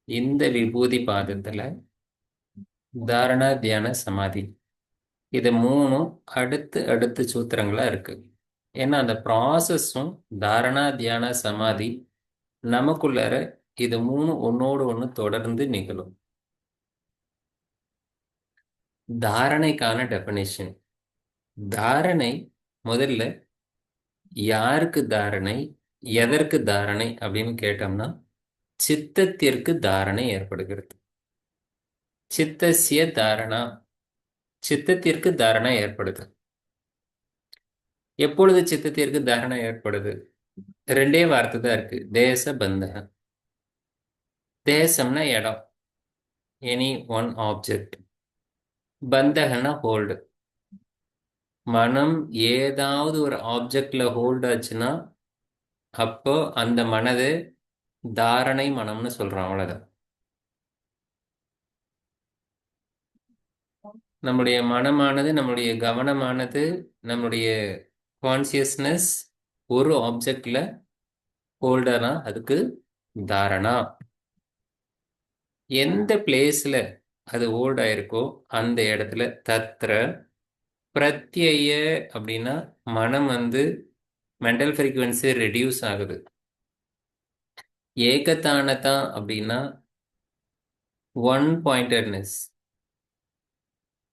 இந்த விபூதி பாதத்துல தாரணா தியான சமாதி இது மூணும் அடுத்து அடுத்து சூத்திரங்களா இருக்கு. ஏன்னா அந்த ப்ராசஸும் தாரணா தியான சமாதி நமக்குள்ளார இது மூணு ஒன்னோடு ஒன்று தொடர்ந்து நிகழும். தாரணைக்கான டெஃபினேஷன். தாரணை முதல்ல யாருக்கு தாரணை, எதற்கு தாரணை அப்படின்னு கேட்டோம்னா சித்தத்திற்கு தாரணை ஏற்படுகிறது. சித்தசிய தாரணா, சித்தத்திற்கு தாரணை ஏற்படுது. எப்பொழுது சித்தத்திற்கு தாரணை ஏற்படுது? ரெண்டே வார்த்தை தான் இருக்கு, தேச பந்தகம். தேசம்னா இடம், எனி ஒன் ஆப்ஜெக்ட். பந்தகன்னா ஹோல்டு. மனம் ஏதாவது ஒரு ஆப்ஜெக்ட்ல ஹோல்டு ஆச்சுன்னா அப்போ அந்த மனது தாரணை மனம்னு சொல்றோம். அவ்வளவுதான். நம்முடைய மனமானது, நம்முடைய கவனமானது, நம்முடைய கான்சியஸ்னஸ் ஒரு ஆப்ஜெக்ட்ல ஹோல்டர்னா அதுக்கு தாரணா. எந்த பிளேஸ்ல அது ஹோல்ட் ஆயிருக்கோ அந்த இடத்துல தத்ர பிரத்யய அப்படின்னா மனம் மென்டல் ஃப்ரீக்குவென்சி ரெடியூஸ் ஆகுது. ஏகதானதா அப்படின்னா ஒன் பாயிண்டட்னஸ்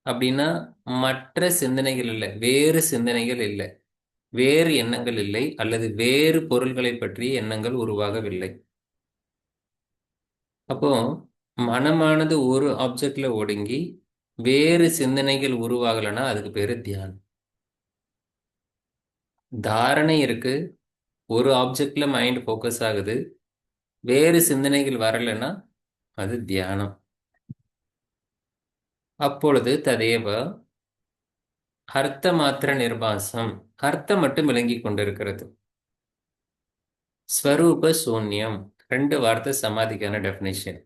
அப்படின்னா மற்ற சிந்தனைகள் இல்லை, வேறு சிந்தனைகள் இல்லை, வேறு எண்ணங்கள் இல்லை, அல்லது வேறு பொருள்களை பற்றிய எண்ணங்கள் உருவாகவில்லை. அப்போ மனமானது ஒரு ஆப்ஜெக்ட்ல ஒடுங்கி வேறு சிந்தனைகள் உருவாகலைன்னா அதுக்கு பேரு தியானம். தாரணை இருக்கு, ஒரு ஆப்ஜெக்ட்ல மைண்ட் ஃபோக்கஸ் ஆகுது, வேறு சிந்தனைகள் வரலைன்னா அது தியானம். அப்பொழுது ததேவ அர்த்த மாத்திர நிர்பாசம், அர்த்தம் மட்டும் விளங்கி கொண்டிருக்கிறது. ஸ்வரூப சூன்யம், ரெண்டு வார்த்தை சமாதிக்கான டெஃபினேஷன்.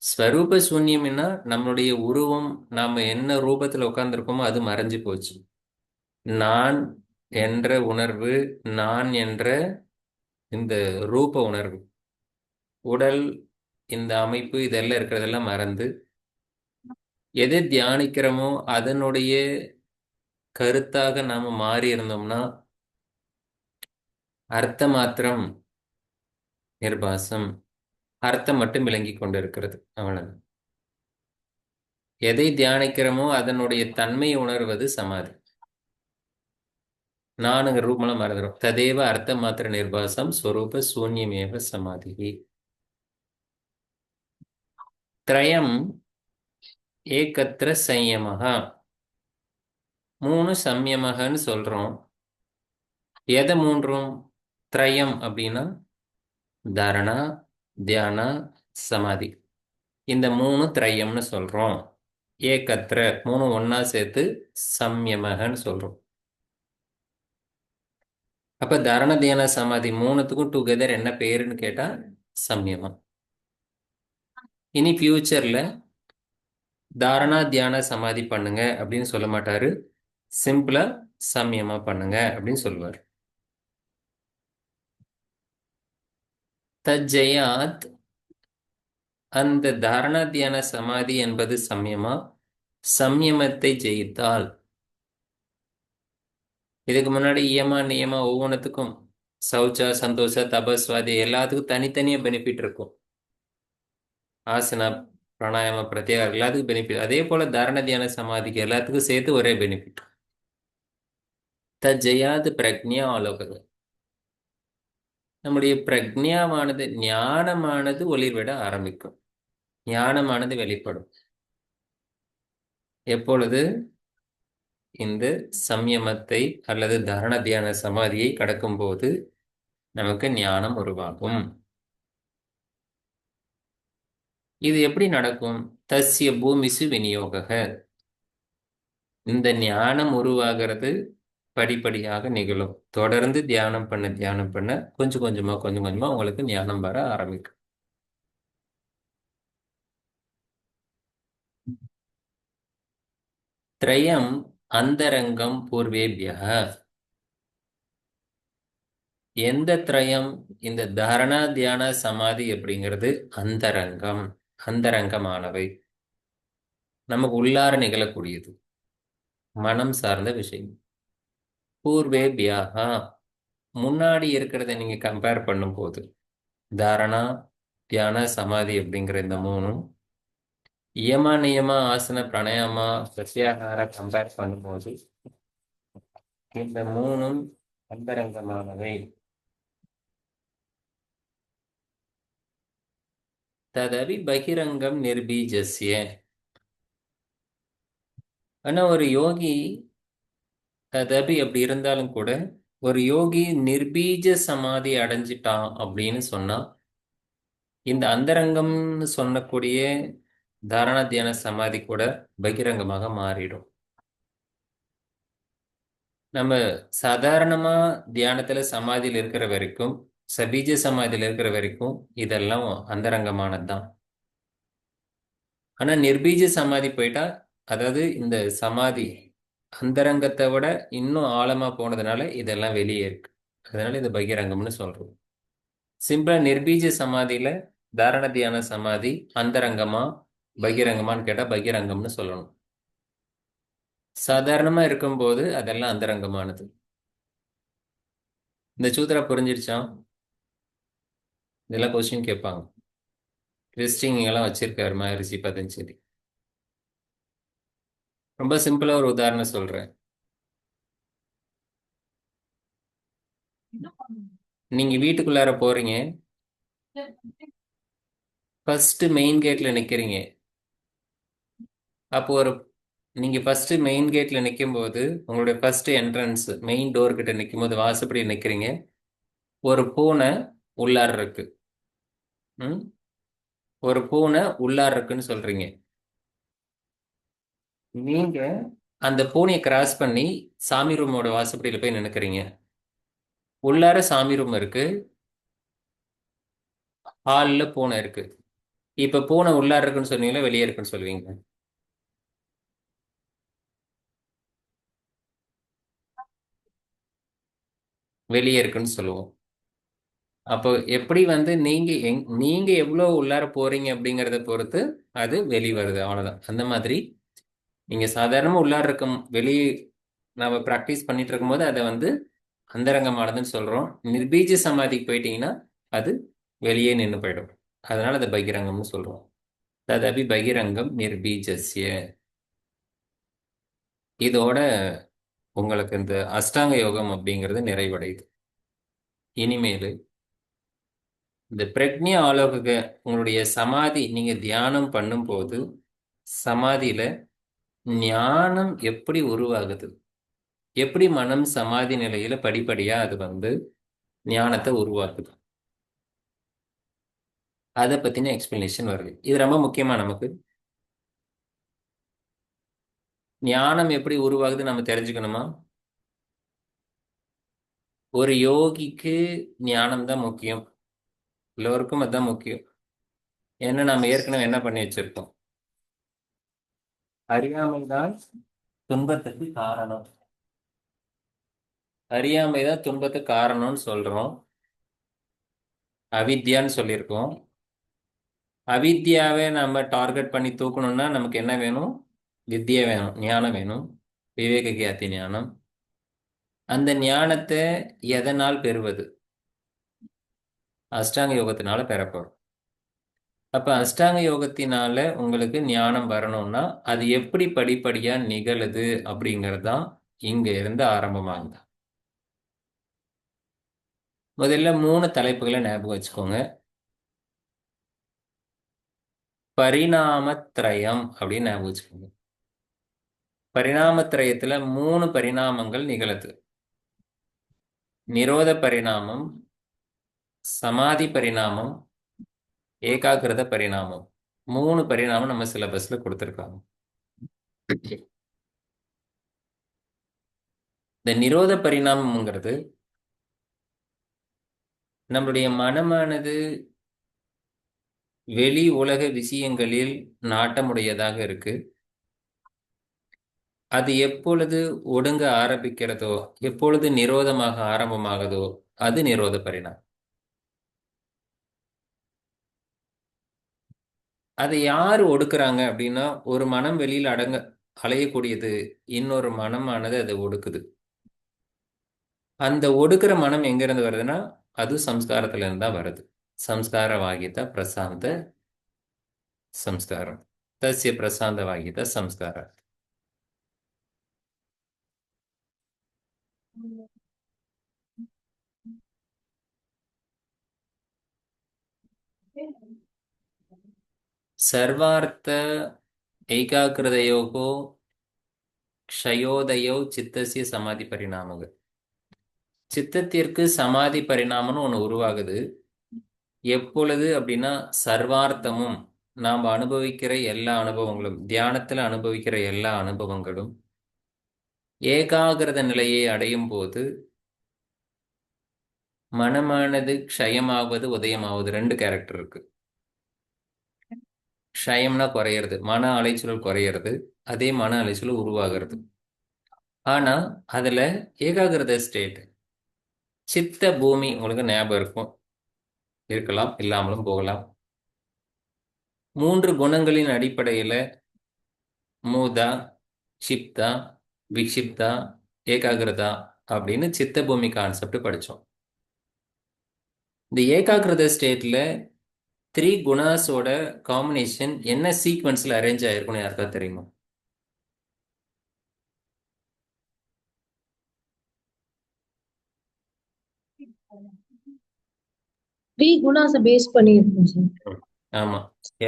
ஸ்வரூப சூன்யம்னா நம்மளுடைய உருவம், நாம என்ன ரூபத்தில் உட்கார்ந்துருக்கோமோ அது மறைஞ்சு போச்சு. நான் என்ற உணர்வு, நான் என்ற இந்த ரூப உணர்வு, உடல், இந்த அமைப்பு, இதெல்லாம் இருக்கிறதெல்லாம் மறந்து எதை தியானிக்கிறோமோ அதனுடைய கருத்தாக நாம மாறி இருந்தோம்னா அர்த்த மாத்திரம் நிர்பாசம், அர்த்தம் மட்டும் விளங்கி கொண்டிருக்கிறது. அவ்வளவு. எதை தியானிக்கிறோமோ அதனுடைய தன்மையை உணர்வது சமாதி. நானுங்க ரூபமெல்லாம் மறந்துடும். ததேவ அர்த்த மாத்திர நிர்பாசம் ஸ்வரூப சூன்யமேவ சமாதி. திரயம் ஏகத்திர சம்யமஹா, மூணு சம்யமகன்னு சொல்றோம். எதை மூன்றும்? திரயம் அப்படின்னா தாரணா, தியானா, சமாதி. இந்த மூணு திரயம்னு சொல்றோம். ஏகத்திர மூணு ஒன்னா சேர்த்து சம்யமகன்னு சொல்றோம். அப்ப தாரண தியான சமாதி மூணுத்துக்கும் டுகெதர் என்ன பேருன்னு கேட்டா சம்யமம். இனி ஃபியூச்சர்ல தாரணா தியான சமாதி பண்ணுங்க அப்படின்னு சொல்ல மாட்டாரு, சிம்பிளா சம்யமா பண்ணுங்க அப்படின்னு சொல்லுவார். தஜ்ஜயாத், அந்த தாரணா தியான சமாதி என்பது சம்யமா, சம்யமத்தை ஜெயித்தால். இதுக்கு முன்னாடி இயமா நியமா ஒவ்வொன்றுத்துக்கும் சௌச்சா சந்தோஷ தபஸ்வாதி எல்லாத்துக்கும் தனித்தனியா பெனிஃபிட் இருக்கும். ஆசனா பிராணாயாம பிரத்யேகம் எல்லாத்துக்கும் பெனிஃபிட். அதே போல தாரண தியான சமாதிக்கு எல்லாத்துக்கும் சேர்த்து ஒரே பெனிஃபிட். தஜ்ஜயாத் பிரக்ஞா ஆலோகது, நம்முடைய பிரக்ஞாவானது, ஞானமானது ஒளிர்விட ஆரம்பிக்கும். ஞானமானது வெளிப்படும் எப்பொழுது? இந்த சம்யமத்தை அல்லது தாரண தியான சமாதியை கடக்கும் போது நமக்கு ஞானம் உருவாகும். இது எப்படி நடக்கும்? தஸ்ய பூமிசு விநியோக, இந்த ஞானம் உருவாகிறது படிப்படியாக நிகழும். தொடர்ந்து தியானம் பண்ண தியானம் பண்ண கொஞ்சம் கொஞ்சமா கொஞ்சம் கொஞ்சமா உங்களுக்கு ஞானம் வர ஆரம்பிக்கும். திரயம் அந்தரங்கம் பூர்வேபிய, எந்த திரயம்? இந்த தாரணா தியான சமாதி அப்படிங்கிறது அந்தரங்கம், அந்தரங்கமானவை, நமக்கு உள்ளார நிகழக்கூடியது, மனம் சார்ந்த விஷயம். பூர்வேபியாக, முன்னாடி இருக்கிறத நீங்க கம்பேர் பண்ணும்போது, தாரணா தியான சமாதி அப்படிங்கிற இந்த மூணும் யம நியம ஆசன பிராணாயாமா பிரத்யாகார கம்பேர் பண்ணும்போது இந்த மூணும் அந்தரங்கமானவை. ததவி பகிரங்கம் நிர்பீஜஸ்ய. ஆனா ஒரு யோகி, ததபி அப்படி இருந்தாலும் கூட, ஒரு யோகி நிர்பீஜ சமாதி அடைஞ்சிட்டான் அப்படின்னு சொன்னா, இந்த அந்தரங்கம்னு சொல்லக்கூடிய தாரண தியான சமாதி கூட பகிரங்கமாக மாறிடும். நம்ம சாதாரணமா தியானத்துல சமாதியில் இருக்கிற வரைக்கும், சபீஜ சமாதியில் இருக்கிற வரைக்கும் இதெல்லாம் அந்தரங்கமானது தான். ஆனா நிர்பீஜ சமாதி போயிட்டா, அதாவது இந்த சமாதி அந்தரங்கத்தை விட இன்னும் ஆழமா போனதுனால இதெல்லாம் வெளியே இருக்கு. அதனால இது பகிரங்கம்னு சொல்றோம். சிம்பிளா நிர்பீஜ சமாதியில தாரண தியான சமாதி அந்தரங்கமா பகிரங்கமான்னு கேட்டா பகிரங்கம்னு சொல்லணும். சாதாரணமா இருக்கும்போது அதெல்லாம் அந்தரங்கமானது. இந்த சூத்திரா புரிஞ்சிருச்சா? இதெல்லாம் கொஸ்டின் கேட்பாங்க. லிஸ்டிங் எல்லாம் வச்சிருக்காரு மகரிஷி பதஞ்சலி. ரொம்ப சிம்பிளா ஒரு உதாரணம் சொல்றேன். நீங்க வீட்டுக்குள்ளார போறீங்க, ஃபர்ஸ்ட் மெயின் கேட்ல நிக்கிறீங்க. அப்போ நீங்க ஃபர்ஸ்ட் மெயின் கேட்ல நிற்கும் போது, உங்களுடைய ஃபர்ஸ்ட் என்ட்ரன்ஸ் மெயின் டோர் கிட்ட நிற்கும் போது, வாசப்படி நிக்கிறீங்க, ஒரு பூனை உள்ளார இருக்கு. ம்? ஒரு பூனை உள்ளார இருக்குன்னு சொல்றீங்க. நீங்க அந்த பூனையை கிராஸ் பண்ணி சாமி ரூமோட வாசப்படியில போய் நினைக்கிறீங்க. உள்ளார சாமி ரூம் இருக்கு, ஹாலில் பூனை இருக்கு. இப்ப பூனை உள்ளார இருக்குன்னு சொன்னீங்களா, வெளியே இருக்குன்னு சொல்லுவீங்க? வெளியே இருக்குன்னு சொல்லுவோம். அப்போ எப்படி வந்து நீங்க எவ்வளவு உள்ளார போறீங்க அப்படிங்கறத பொறுத்து அது வெளி வருது, அவ்வளவுதான். அந்த மாதிரி நீங்க சாதாரணமா உள்ளார இருக்கும் வெளியே நம்ம ப்ராக்டிஸ் பண்ணிட்டு இருக்கும்போது அதை வந்து அந்தரங்கமானதுன்னு சொல்றோம். நிர்பீஜ சமாதிக்கு போயிட்டீங்கன்னா அது வெளியே நின்று போயிடும். அதனால அதை பகிரங்கம்னு சொல்றோம். ததபி பகிரங்கம் நிர்பீஜஸ்ய. இதோட உங்களுக்கு இந்த அஷ்டாங்க யோகம் அப்படிங்கிறது நிறைவடையுது. இனிமேல் இந்த பிரக்ஞா ஆலோக, உங்களுடைய சமாதி நீங்க தியானம் பண்ணும்போது சமாதியில ஞானம் எப்படி உருவாகுது, எப்படி மனம் சமாதி நிலையில படிப்படியா அது வந்து ஞானத்தை உருவாக்குது, அதை பத்தின எக்ஸ்பிளனேஷன் வருது. இது ரொம்ப முக்கியமா. நமக்கு ஞானம் எப்படி உருவாகுது நம்ம தெரிஞ்சுக்கணுமா? ஒரு யோகிக்கு ஞானம் தான் முக்கியம். எல்லோருக்கும் அதுதான் முக்கியம். ஏன்னா நம்ம ஏற்கனவே என்ன பண்ணி வச்சிருக்கோம்? அறியாமைதான் துன்பத்துக்கு காரணம். அறியாமைதான் துன்பத்துக்கு காரணம்னு சொல்றோம். அவித்யான்னு சொல்லியிருக்கோம். அவித்யாவை நம்ம டார்கெட் பண்ணி தூக்கணும்னா நமக்கு என்ன வேணும்? வித்யா வேணும், ஞானம் வேணும், விவேக கியாதி ஞானம். அந்த ஞானத்தை எதனால் பெறுவது? அஷ்டாங்க யோகத்தினால பெறப்படும். அப்ப அஷ்டாங்க யோகத்தினால உங்களுக்கு ஞானம் வரணும்னா அது எப்படி படிப்படியா நிகழுது அப்படிங்கிறது தான் இங்க இருந்து ஆரம்பமாகுது. முதல்ல 3 தலைப்புகளை ஞாபகம் வச்சுக்கோங்க. பரிணாமத்ரயம் அப்படின்னு ஞாபகம் வச்சுக்கோங்க. பரிணாமத்ரயத்துல 3 பரிணாமங்கள் நிகழுது. நிரோத பரிணாமம், சமாதி பரிணாமம், ஏகாகிரத பரிணாமம். 3 பரிணாமம் நம்ம சிலபஸ்ல கொடுத்துருக்காங்க. இந்த நிரோத பரிணாமம்ங்கிறது நம்மளுடைய மனமானது வெளி உலக விஷயங்களில் நாட்டமுடையதாக இருக்கு. அது எப்பொழுது ஒடுங்க ஆரம்பிக்கிறதோ, எப்பொழுது நிரோதமாக ஆரம்பமாகுதோ அது நிரோத பரிணாமம். அதை யார் ஒடுக்குறாங்க அப்படின்னா, ஒரு மனம் வெளியில் அலையக்கூடியது, இன்னொரு மனமானது அதை ஒடுக்குது. அந்த ஒடுக்குற மனம் எங்க இருந்து வருதுன்னா, அது சம்ஸ்காரத்துல இருந்து தான் வருது. சம்ஸ்காரவாகித பிரசாந்த சம்ஸ்காரம். தஸ்ய பிரசாந்தவாகித சம்ஸ்காரம். சர்வார்த்த ஏகாக்கிருதையோகோ க்ஷயோதயோ சித்தசிய சமாதி பரிணாமக. சித்தத்திற்கு சமாதி பரிணாமம்னு ஒன்று உருவாகுது. எப்பொழுது அப்படின்னா, சர்வார்த்தமும் நாம் அனுபவிக்கிற எல்லா அனுபவங்களும், தியானத்தில் அனுபவிக்கிற எல்லா அனுபவங்களும் ஏகாகிரத நிலையை அடையும் போது மனமானது க்ஷயமாவது உதயமாவது ரெண்டு கேரக்டர் இருக்கு. க்ஷயம்னா குறையிறது, மன அலைச்சல் குறையிறது, அதே மன அலைச்சல் உருவாகிறது. ஆனா அதுல ஏகாகிரத ஸ்டேட், சித்த பூமி உங்களுக்கு ஞாபகம் இருக்கும், இருக்கலாம், இல்லாமலும் போகலாம். மூன்று குணங்களின் அடிப்படையில மூதா, க்ஷிப்தா, விக்ஷிப்தா, ஏகாகிரதா அப்படின்னு சித்த பூமி கான்செப்ட் படிச்சோம். இந்த ஏகாகிரத ஸ்டேட்ல த்ரீ குணாஸோட காம்பினேஷன் என்ன சீக்வன்ஸ்ல அரேஞ்ச் ஆயிருக்கும்னு யாருக்கா தெரியுமா? த்ரீ குணாஸை பேஸ் பண்ணியிருக்கோம் சார். ம். ஆமா,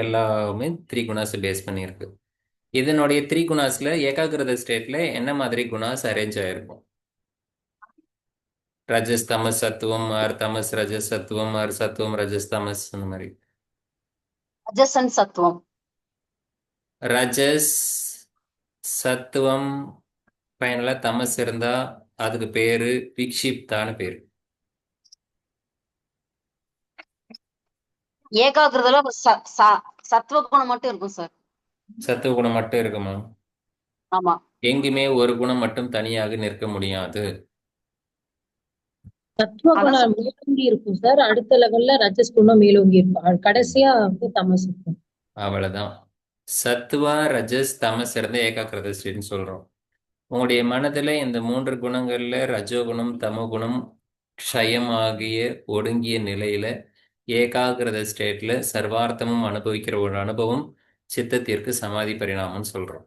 எல்லாமே த்ரீ குணாஸ் பேஸ் பண்ணியிருக்கு. இதனுடைய த்ரீ குணாஸ்ல ஏகாகிரத ஸ்டேட்ல என்ன மாதிரி குணாஸ் அரேஞ்ச் ஆயிருக்கும்? ரஜஸ் தமஸ் சத்துவம், ஆர் தமஸ் ரஜஸ் சத்துவம், ஆர் சத்துவம் ரஜஸ் தமஸ், அந்த மாதிரி. ரஜசன் சத்துவம். ரஜஸ் சத்துவம் பயனில் தமஸ் இருந்தா அதுக்கு பேரு விக்ஷிப்தான்னு பேரு. ஏகாகிரதல சத்துவ குணம் மட்டும் இருக்கும் சார். சத்துவ குணம் மட்டும் இருக்குமா? ஆமா, எங்குமே ஒரு குணம் மட்டும் தனியாக நிற்க முடியாது. சத்துவ குணம் மேலோங்கி இருக்கும் சார். அடுத்த லெவல்ல ரஜஸ் குணம் மேலோங்கி இருக்கும். கடைசியா வந்து தமஸ் இருக்கும். அவ்வளவுதான். சத்துவா ரஜஸ் தமஸ் இருந்த ஏகாகிரத ஸ்டேட்னு சொல்றோம். உங்களுடைய மனதில் இந்த மூன்று குணங்கள்ல ரஜோகுணம் தமோகுணம் க்ஷயமாகிய ஒடுங்கிய நிலையில ஏகாகிரத ஸ்டேட்ல சர்வார்த்தமும் அனுபவிக்கிற ஒரு அனுபவம் சித்தத்திற்கு சமாதி பரிணாமம்னு சொல்றோம்.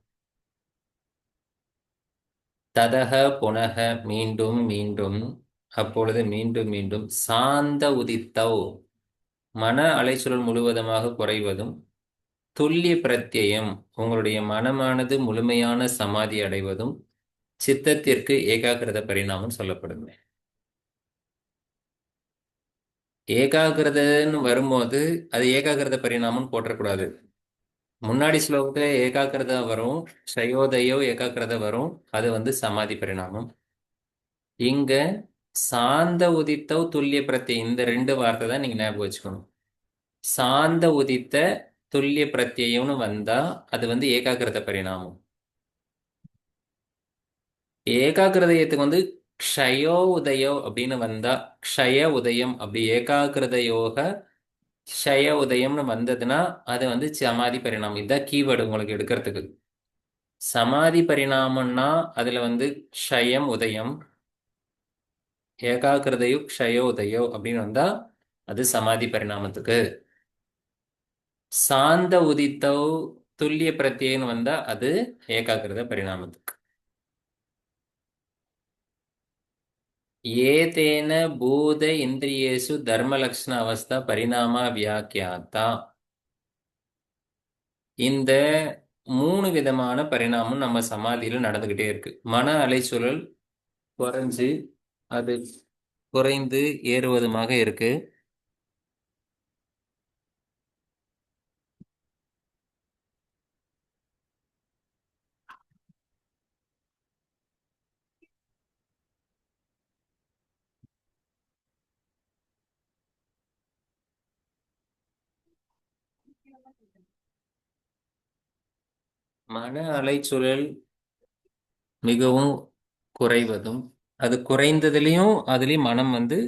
ததக புனக மீண்டும் மீண்டும், அப்பொழுது மீண்டும் மீண்டும் சாந்த உதித்தௌ மன அலைச்சல் முழுவதுமாக குறைவதும், துல்லிய பிரத்யயம் உங்களுடைய மனமானது முழுமையான சமாதி அடைவதும் சித்தத்திற்கு ஏகாகிரத பரிணாமம் சொல்லப்படுது. ஏகாகிரதன்னு வரும்போது அது ஏகாகிரத பரிணாமம் போற்றக்கூடாது. முன்னாடி ஸ்லோகத்துல ஏகாகிரத வரும், க்ஷயோதயோ ஏகாகிரத வரும், அது வந்து சமாதி பரிணாமம். இங்க சாந்த உதித்தவ் துல்லிய பிரத்யம், இந்த ரெண்டு வார்த்தை தான் நீங்க ஞாபகம் வச்சுக்கணும். சாந்த உதித்த துல்லிய பிரத்யம்னு வந்தா அது வந்து ஏகாகிரத பரிணாமம். ஏகாகிரதயத்துக்கு வந்து க்ஷயோ உதயோ அப்படின்னு வந்தா, க்ஷய உதயம் அப்படி ஏகாகிரத யோக க்ஷய உதயம்னு வந்ததுன்னா அது வந்து சமாதி பரிணாமம். இதுதான் கீவேர்டு உங்களுக்கு எடுக்கிறதுக்கு. சமாதி பரிணாமம்னா அதுல வந்து க்ஷயம் உதயம், ஏகாகிருதையோ க்ஷயோ உதயோ அப்படின்னு வந்தா அது சமாதி பரிணாமத்துக்கு. சாந்த உதித்தோ துல்லிய பிரத்யேன்னு வந்தா அது ஏகாகிருத பரிணாமத்துக்கு. ஏதேன பூத இந்திரியேஷு தர்மலக்ஷண அவஸ்தா பரிணாம வியாக்கியாத்தா. இந்த மூணு விதமான பரிணாமம் நம்ம சமாதியில் நடந்துகிட்டே இருக்கு. மன அலைச்சூழல் குறைஞ்சு அது குறைந்து ஏறுவதுமாக இருக்கு. மன அலைச்சூழல் மிகவும் குறைவதும், அது குறைந்ததுலேயும் அதுலேயும் மனம் வந்து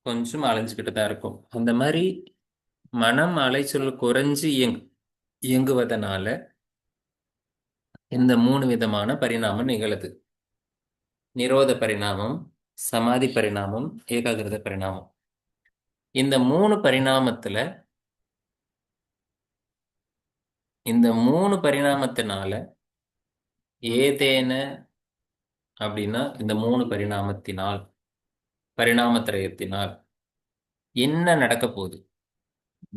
கொஞ்சம் அலைஞ்சுக்கிட்டு தான் இருக்கும். அந்த மாதிரி மனம் அலைச்சல் குறைஞ்சு இயங்குவதனால இந்த 3 விதமான பரிணாமம் நிகழுது. நிரோத பரிணாமம், சமாதி பரிணாமம், ஏகாகிரத பரிணாமம். இந்த 3 பரிணாமத்துல இந்த 3 பரிணாமத்தினால ஏதேன அப்படின்னா இந்த 3 பரிணாமத்திரயத்தினால் என்ன நடக்க போகுது?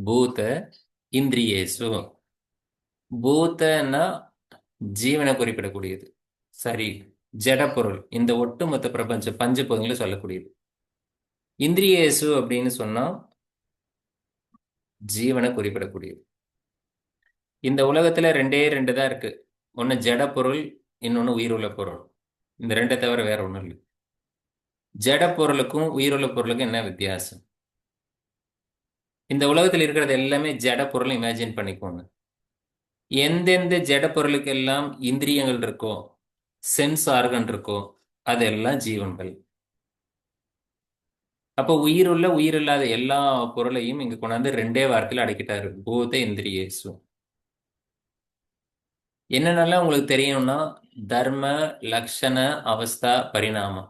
பூத இந்திரியேசு. பூதன்னா ஜீவனை குறிப்பிடக்கூடியது. சரி, ஜடப்பொருள், இந்த ஒட்டுமொத்த பிரபஞ்ச பஞ்சபூதங்களை சொல்லக்கூடியது. இந்திரியேசு அப்படின்னு சொன்னா ஜீவனை குறிப்பிடக்கூடியது. இந்த உலகத்துல 2 தான் இருக்கு. ஒன்னு ஜடப்பொருள், இன்னொன்னு உயிருள்ள பொருள். இந்த 2 தவிர வேற ஒண்ணும் இல்லை. ஜடப்பொருளுக்கும் உயிருள்ள பொருளுக்கும் என்ன வித்தியாசம்? இந்த உலகத்தில் இருக்கிறது எல்லாமே ஜடப்பொருள். இமேஜின் பண்ணிக்கோங்க. எந்தெந்த ஜடப்பொருளுக்கெல்லாம் இந்திரியங்கள் இருக்கோ, சென்ஸ் ஆர்கன் இருக்கோ, அதெல்லாம் ஜீவன்கள். அப்போ உயிருள்ள உயிரில்லாத எல்லா பொருளையும் இங்க கொண்டாந்து 2 வார்த்தையில அடக்கிட்டாரு. பூத இந்திரியேசு. என்னென்னலாம் உங்களுக்கு தெரியணும்னா, தர்ம லக்ஷண அவஸ்தா பரிணாமம்.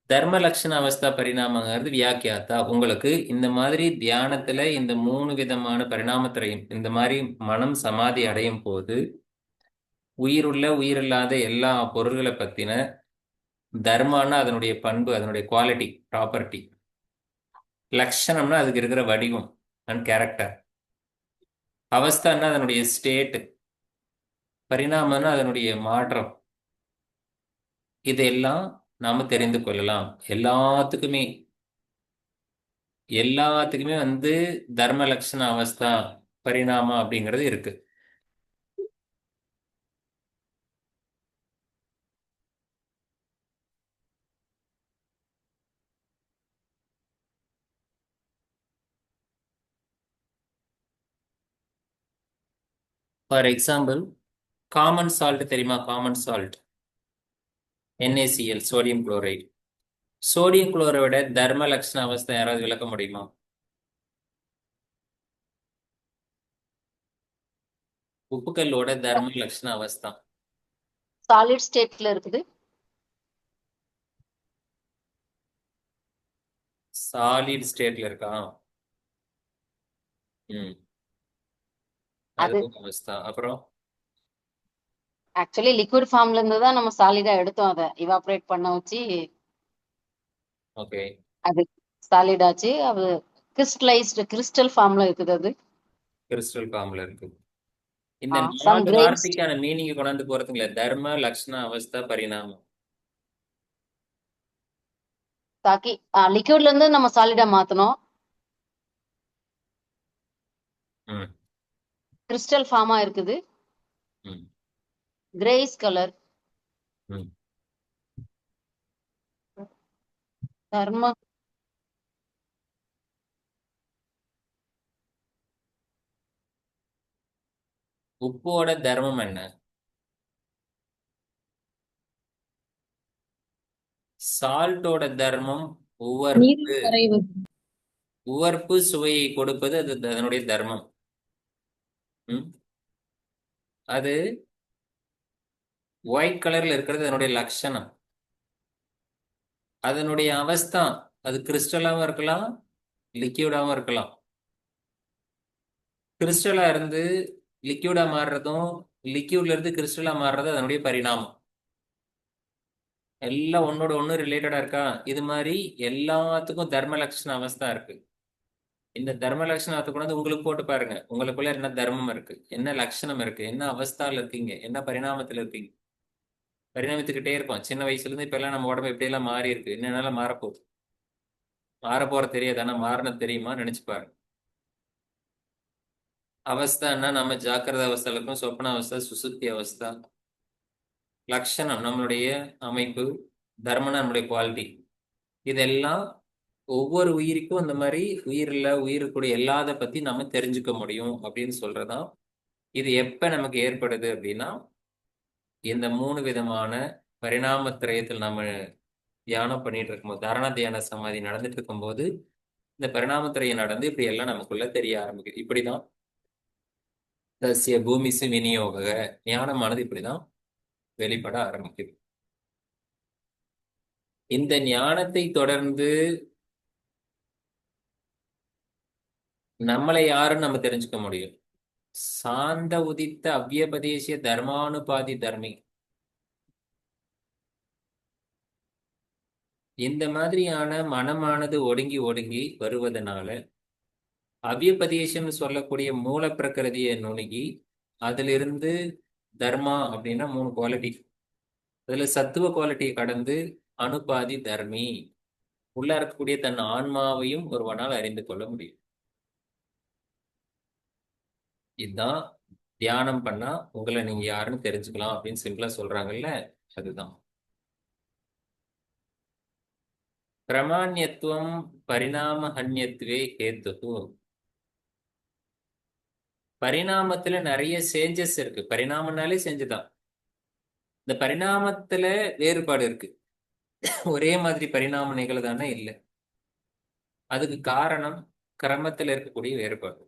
தர்ம லக்ஷண அவஸ்தா பரிணாமங்கிறது வியாக்கியாத்தா. உங்களுக்கு இந்த மாதிரி தியானத்துல இந்த 3 விதமான பரிணாமத்திலையும் இந்த மாதிரி மனம் சமாதி அடையும் போது உயிருள்ள உயிரில்லாத எல்லா பொருள்களை பத்தின தர்மான்னா அதனுடைய பண்பு, அதனுடைய குவாலிட்டி, ப்ராப்பர்ட்டி. லக்ஷணம்னா அதுக்கு இருக்கிற வடிவம் அண்ட் கேரக்டர். அவஸ்தான்னா அதனுடைய ஸ்டேட். பரிணாமம்னா அதனுடைய மாற்றம். இதெல்லாம் நாம தெரிந்து கொள்ளலாம். எல்லாத்துக்குமே வந்து தர்ம லட்சண அவஸ்தா பரிணாமம் அப்படிங்கிறது இருக்கு. ஃபார் எக்ஸாம்பிள், காமன் சால்ட் தெரியுமா? Common salt NaCl, sodium chloride. Sodium குளோரைடோட தர்ம லட்சண அவஸ்தை யாராவது விளக்க முடியுமா? உப்புக்கல்லோட தர்ம லட்சண அவஸ்தா சாலிட் ஸ்டேட்ல இருக்குது. சாலிட் ஸ்டேட்ல இருக்கா? ம், அது அதுவும் அவஸ்தா. அப்புறம் ஆக்சுவலி லிக்விட் ஃபார்ம்ல இருந்து தான் நம்ம சாலிடா எடுத்தோம். அதை இவாபரேட் பண்ண வச்சு ஓகே, அது சாலிட் ஆச்சு. அது கிறிஸ்டல் ஃபார்ம்ல இருக்குது. அது கிறிஸ்டல் ஃபார்ம்ல இருக்கு. இந்த சம் 4 கிரெயின்ஸ் வார்த்தைக்கான மீனிங் கொண்டாந்து போறதுங்களே, தர்ம லக்ஷண அவஸ்தா பரிணாமம். தாக்கி லிக்விட்ல இருந்து நம்ம சாலிடா மாத்தணும். ம், கிறிஸ்டல் ஃபார்மா இருக்குது. ம், கிரேஸ் கலர். ம். தர்ம உப்போட தர்மம் என்ன? சால்ட்டோட தர்மம் உவர்ப்பு. நீரில் கரைவது. உவர்ப்பு சுவையை கொடுப்பது, அது அதனுடைய தர்மம். ம்? அது ஒயிட் கலர்ல இருக்கிறது அதனுடைய லட்சணம். அதனுடைய அவஸ்தா அது கிறிஸ்டலாவும் இருக்கலாம், லிக்யூடாவும் இருக்கலாம். கிறிஸ்டலா இருந்து லிக்யூடா மாறுறதும், லிக்யூட்ல இருந்து கிறிஸ்டலா மாறுறதும் அதனுடைய பரிணாமம். எல்லாம் ஒன்னோட ஒண்ணு ரிலேட்டடா இருக்கா? இது மாதிரி எல்லாத்துக்கும் தர்ம லட்சண அவஸ்தா இருக்கு. இந்த தர்ம லட்சணத்தை கூட வந்து உங்களுக்கு போட்டு பாருங்க. உங்களுக்குள்ள என்ன தர்மம் இருக்கு, என்ன லட்சணம் இருக்கு, என்ன அவஸ்தால இருக்கீங்க, என்ன பரிணாமத்துல இருக்கீங்க. பரிணாமித்துக்கிட்டே இருக்கும். சின்ன வயசுல இருந்து இப்ப எல்லாம் நம்ம உடம்பு எப்படி எல்லாம் மாறி இருக்கு. என்னென்னலாம் மாறப்போகுது. மாறப்போற தெரியாது, ஆனா மாறினது தெரியுமா? நினைச்சு பாருங்க. அவஸ்தான்னா நம்ம ஜாக்கிரத அவஸ்தையில இருக்கும், சொப்பன அவஸ்தா, சுசுப்தி அவஸ்தா. லட்சணம் நம்மளுடைய அமைப்பு, தர்மனா நம்மளுடைய குவாலிட்டி. இதெல்லாம் ஒவ்வொரு உயிருக்கும் இந்த மாதிரி உயிரில் உயிருக்கூடிய எல்லாத பத்தி நம்ம தெரிஞ்சுக்க முடியும் அப்படின்னு சொல்றதா. இது எப்ப நமக்கு ஏற்படுது அப்படின்னா, இந்த 3 விதமான பரிணாமத்திரயத்தில் நம்ம தியானம் பண்ணிட்டு இருக்கும்போது, தாரணா தியான சமாதி நடந்துட்டு இருக்கும்போது இந்த பரிணாமத்துறையை நடந்து இப்படி எல்லாம் நமக்குள்ள தெரிய ஆரம்பிக்குது. இப்படிதான் தஸ்ய பூமிசு விநியோக ஞானமானது இப்படிதான் வெளிப்பட ஆரம்பிக்குது. இந்த ஞானத்தை தொடர்ந்து நம்மளை யாருன்னு நம்ம தெரிஞ்சுக்க முடியும். சாந்த உதித்த அவ்யபதேசிய தர்மானுபாதி தர்மி, இந்த மாதிரியான மனமானது ஒடுங்கி ஒடுங்கி வருவதனால அவ்யபதேசம்னு சொல்லக்கூடிய மூல பிரகிருதியை நுணுகி அதிலிருந்து தர்மா அப்படின்னா 3 குவாலிட்டி, அதுல சத்துவ குவாலிட்டியை கடந்து அனுபாதி தர்மி, உள்ள இருக்கக்கூடிய தன் ஆன்மாவையும் ஒருவனால் அறிந்து கொள்ள முடியும். இதுதான் தியானம் பண்ணா உங்களை நீங்க யாருன்னு தெரிஞ்சுக்கலாம் அப்படின்னு சிம்பிளா சொல்றாங்கல்ல, அதுதான் பிரமாண்யத்துவம் பரிணாமஹன்யத்துவே ஹேத்து. பரிணாமத்துல நிறைய சேஞ்சஸ் இருக்கு. பரிணாமம்னாலே செஞ்சுதான். இந்த பரிணாமத்துல வேறுபாடு இருக்கு. ஒரே மாதிரி பரிணாம நிகழ்தானே இல்லை. அதுக்கு காரணம் கிரமத்துல இருக்கக்கூடிய வேறுபாடு.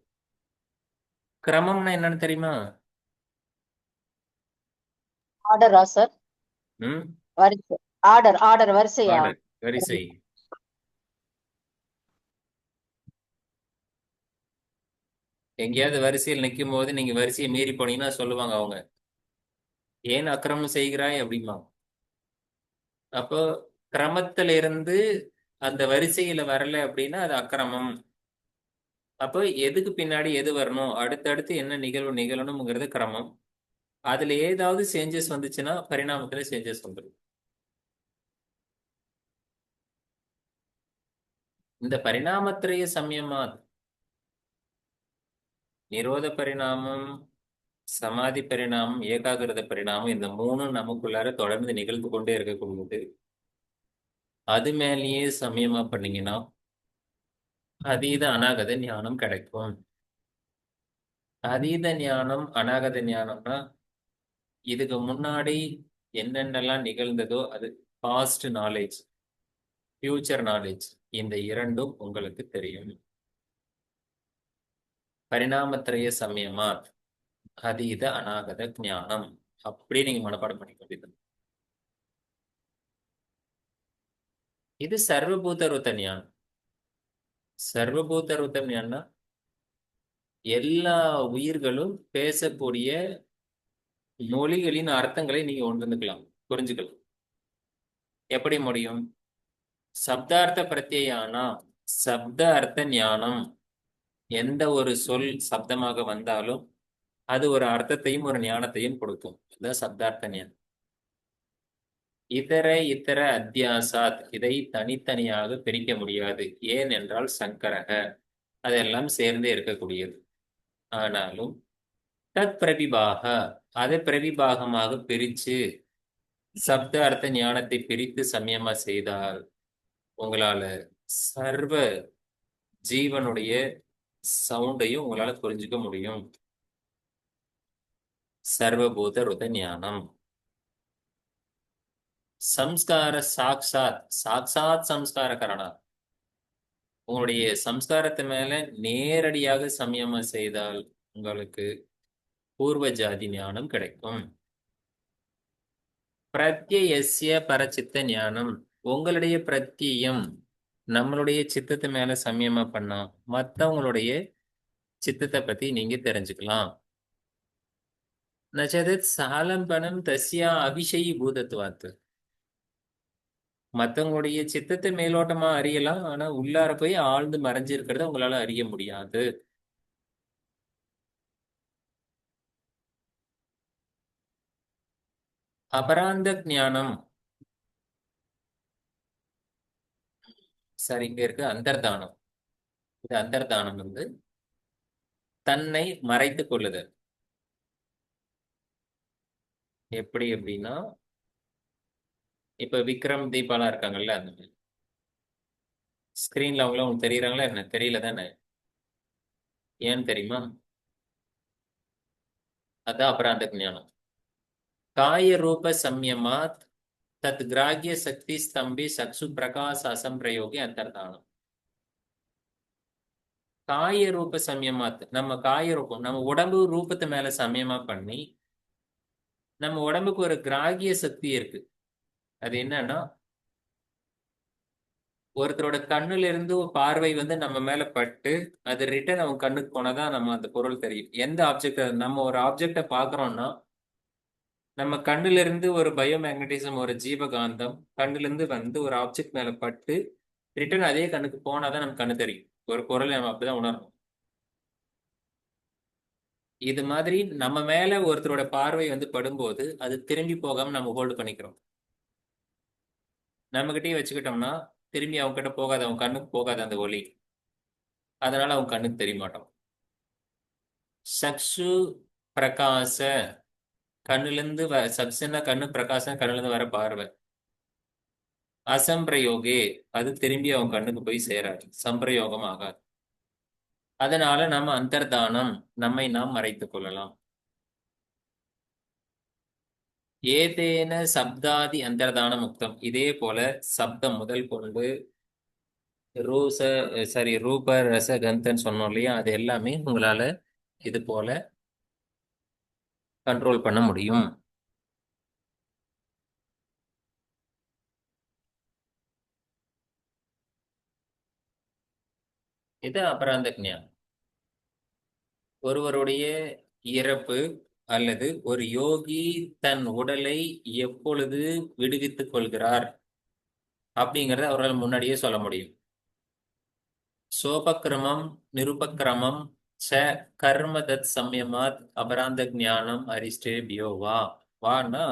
கிரமம்னா என்னன்னு தெரியுமா? ஆர்டரா சார்? ம், வரிசை. ஆர்டர் வரிசையா? ஆர்டர், வரிசை. எங்கேயாவது வரிசையில் நிற்கும் போது நீங்க வரிசையை மீறி போனீங்கன்னா சொல்லுவாங்க அவங்க, ஏன் அக்கிரமம் செய்கிறாய் அப்படிமா. அப்போ கிரமத்துல இருந்து அந்த வரிசையில வரல அப்படின்னா அது அக்கிரமம். அப்போ எதுக்கு பின்னாடி எது வரணும், அடுத்தடுத்து என்ன நிகழ்வு நிகழணுங்கிறது கிரமம். அதுல ஏதாவது சேஞ்சஸ் வந்துச்சுன்னா பரிணாமத்துல சேஞ்சஸ் வந்துடும். இந்த பரிணாமத்திரைய சமயமா நிரோத பரிணாமம், சமாதி பரிணாமம், ஏகாகிரத பரிணாமம், இந்த 3 நமக்குள்ளார தொடர்ந்து நிகழ்ந்து கொண்டே இருக்கக்கூடியது. அது மேலேயே சமயமா பண்ணீங்கன்னா அதீத அநாகத ஞானம் கிடைக்கும். அதீத ஞானம் அநாகத ஞானம்னா இதுக்கு முன்னாடி என்னென்னலாம் நிகழ்ந்ததோ அது பாஸ்ட் நாலேஜ், ஃபியூச்சர் நாலேஜ், இந்த இரண்டும் உங்களுக்கு தெரியும். பரிணாமத்திரைய சமயமா அதீத அநாகத ஞானம், அப்படி நீங்க மனப்பாடம் பண்ணிக்க வேண்டியது. இது சர்வபூத ருத்த ஞானம். சர்வபூத ருத்த ஞானம் எல்லா உயிர்களும் பேசக்கூடிய மொழிகளின் அர்த்தங்களை நீங்க உணர்ந்துக்கலாம், புரிஞ்சுக்கலாம். எப்படி முடியும்? சப்தார்த்த பிரத்யானா, சப்த அர்த்த ஞானம். எந்த ஒரு சொல் சப்தமாக வந்தாலும் அது ஒரு அர்த்தத்தையும் ஒரு ஞானத்தையும் கொடுக்கும். அதான் சப்தார்த்த ஞானம். இதர இத்தர அத்தியாசாத், இதை தனித்தனியாக பிரிக்க முடியாது. ஏன் என்றால் சங்கரக, அதெல்லாம் சேர்ந்தே இருக்கக்கூடியது. ஆனாலும் தத் பிரபிபாக, அதை பிரபிபாகமாக பிரிச்சு சப்த அர்த்த ஞானத்தை பிரித்து சமயமா செய்தால் உங்களால சர்வ ஜீவனுடைய சவுண்டையும் உங்களால புரிஞ்சுக்க முடியும். சர்வபூத ருத ஞானம். சம்ஸ்கார சாக்ஷாத், சாக்ஷாத் சம்ஸ்கார கரணா, உங்களுடைய சம்ஸ்காரத்து மேல நேரடியாக சமயமா செய்தால் உங்களுக்கு பூர்வ ஜாதி ஞானம் கிடைக்கும். பிரத்யஸ்ய பரச்சித்த ஞானம், உங்களுடைய பிரத்யம் நம்மளுடைய சித்தத்து மேல சமயமா பண்ணா மற்றவங்களுடைய சித்தத்தை பத்தி நீங்க தெரிஞ்சுக்கலாம். நச்சதத் சாலம்பனம் தஸ்யா அபிஷயி பூதத்துவாத்து, மற்றவங்களுடைய சித்தத்தை மேலோட்டமா அறியலாம், ஆனா உள்ளார போய் ஆழ்ந்து மறைஞ்சிருக்கிறத உங்களால அறிய முடியாது. அபராந்த ஞானம், சரி இங்க இருக்கு அந்தர்தானம். இது அந்தர்தானம் வந்து தன்னை மறைத்துக் கொள்ளுதல். எப்படி அப்படின்னா, இப்ப விக்ரம் தீபாலாம் இருக்காங்கல்ல, அந்த மாதிரி ஸ்கிரீன்ல அவங்கள உங்களுக்கு தெரியறாங்களா என்ன? தெரியல தானே? ஏன்னு தெரியுமா? அதான் அபராந்த ஞானம். காய ரூப சம்யமாத் தத் கிராகிய சக்தி ஸ்தம்பி சக்ஷு பிரகாச அசம்பிரயோகி அந்தர்தானம். காய ரூப சமயமாத்து, நம்ம காய ரூபம் நம்ம உடம்பு ரூபத்தை மேல சமயமா பண்ணி நம்ம உடம்புக்கு ஒரு கிராகிய சக்தி இருக்கு. அது என்னன்னா, ஒருத்தரோட கண்ணுல இருந்து ஒரு பார்வை வந்து நம்ம மேல பட்டு அது ரிட்டர்ன் அவங்க கண்ணுக்கு போனாதான் நம்ம அந்த பொருள் தெரியும். எந்த ஆப்ஜெக்ட், நம்ம ஒரு ஆப்ஜெக்டை பார்க்கறோம்னா நம்ம கண்ணுல இருந்து ஒரு பயோமேக்னட்டிசம், ஒரு ஜீவகாந்தம் கண்ணுல இருந்து வந்து ஒரு ஆப்ஜெக்ட் மேல பட்டு ரிட்டர்ன் அதே கண்ணுக்கு போனாதான் நமக்கு கண்ணு தெரியும். ஒரு பொருளை நம்ம அப்படிதான் உணரணும். இது மாதிரி நம்ம மேல ஒருத்தரோட பார்வை வந்து படும்போது அது திரும்பி போகாம நம்ம ஹோல்டு பண்ணிக்கிறோம். நம்ம கிட்டயே வச்சுக்கிட்டோம்னா திரும்பி அவங்க கிட்ட போகாது, அவங்க கண்ணுக்கு போகாது அந்த ஒளி. அதனால அவங்க கண்ணுக்கு தெரிய மாட்டோம். சக்ஷு பிரகாச, கண்ணுல இருந்து சக்ஷுன்னா கண்ணு, பிரகாசம் கண்ணுல இருந்து வர பார்வை. அசம்பிரயோகே, அது திரும்பி அவங்க கண்ணுக்கு போய் சேராது, சம்பிரயோகம் ஆகாது. அதனால நம்ம அந்தர்தானம், நம்மை நாம் மறைத்துக் கொள்ளலாம். ஏதேன சப்தாதி அந்தர்தான முக்தம், இதே போல சப்தம் முதல் கொண்டு ரூப ரச கந்தன் சொன்னோம் இல்லையா, அது எல்லாமே உங்களால இது போல கண்ட்ரோல் பண்ண முடியும். இது அபராந்த ஞானம். ஒருவருடைய இறப்பு அல்லது ஒரு யோகி தன் உடலை எப்பொழுது விடுவித்துக் கொள்கிறார் அப்படிங்கறத அவரால் முன்னாடியே சொல்ல முடியும். சோபக்கிரமம் நிருபக்கிரமம் ச கர்ம தத் சம்யமாத் அபராந்த ஞானம் அரிஷ்டேபியோ வா. வான்னா